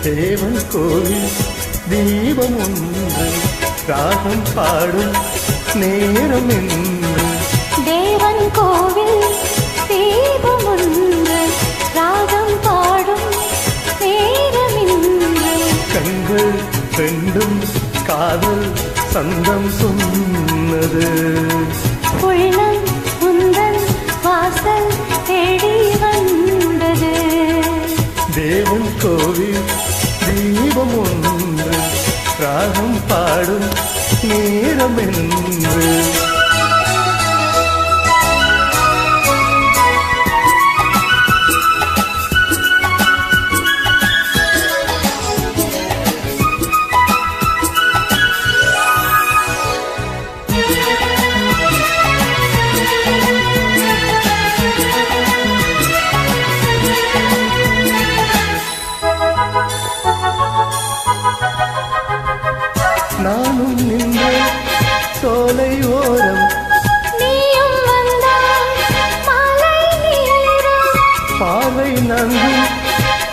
தேவன் கோவில் தீபம் ஒன்று ராகம் பாடும் நேரம் என்று தேவன் கோவில் தீபம் ஒன்று ராகம் பாடும் நேரம் என்று கண்கள் ரெண்டும் காதல் சந்தம் சொன்னது உள்ளம் உந்தன் வாசல் தேடி வந்தது தேவன் கோவில் தீபம் ஒன்று ராகம் பாடும் நேரம் என்று நானும் நின்ற சோலை ஓரம் நீயும் வந்தாய் மாலை நேரம் பார்வை நன்கு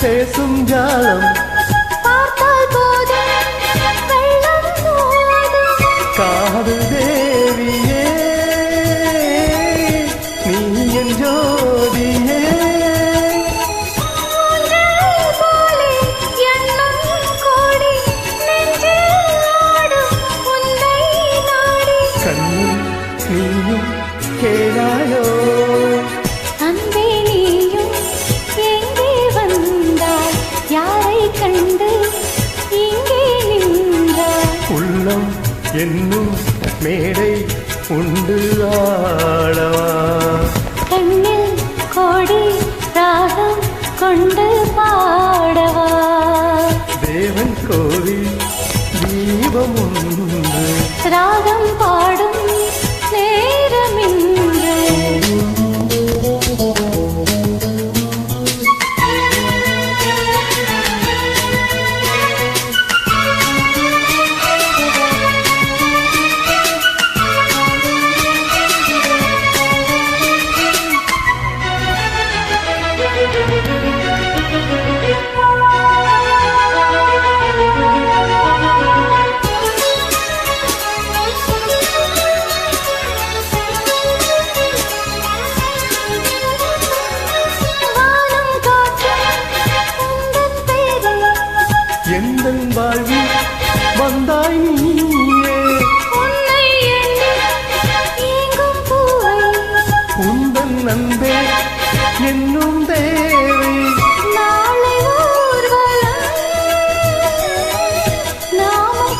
பேசும் ஜாலம் பார்த்தால் போதும் வெள்ளம் போதும் காதல் தேவியே நீ என் ஜோதியே நீயும் கேளாயோ அன்பே நீயும் எங்கே வந்தாய் யாரை கண்டு இங்கே நின்றாய் உள்ளம் என்னும் மேடை உண்டு ஆடவா கண்ணில் கோடி ராகம் கொண்டு பாடவா தேவன் கோவில் தீபம் ஒன்று ராகம் பாடும் நேரமின்று எந்தன் வாழ்வில் வந்தாய் நீயே உன்னை எண்ணி ஏங்கும் பூவை உந்தன் அன்பே என்னும் தேவை நாளை ஊர்வலம் நாமும்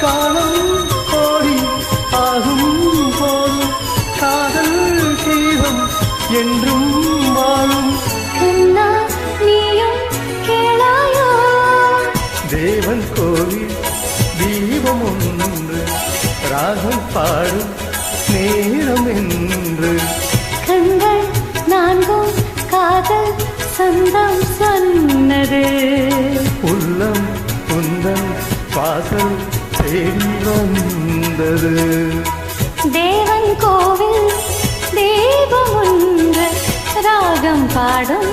காலம் கோடி ஆகும் போதும் காதல் தீபம் என்றும் வாழும் கண்ணா நீயும் கேளாயோ தேவன் கோவில் தீபம் ஒன்று ராகம் பாடும் நேரம் என்று கண்கள் நான்கும் காதல் சந்தம் சொன்னது உள்ளம் உந்தன் வாசல் தேடி வந்தது தேவன் கோவில் தீபம் ஒன்று ராகம் பாடும்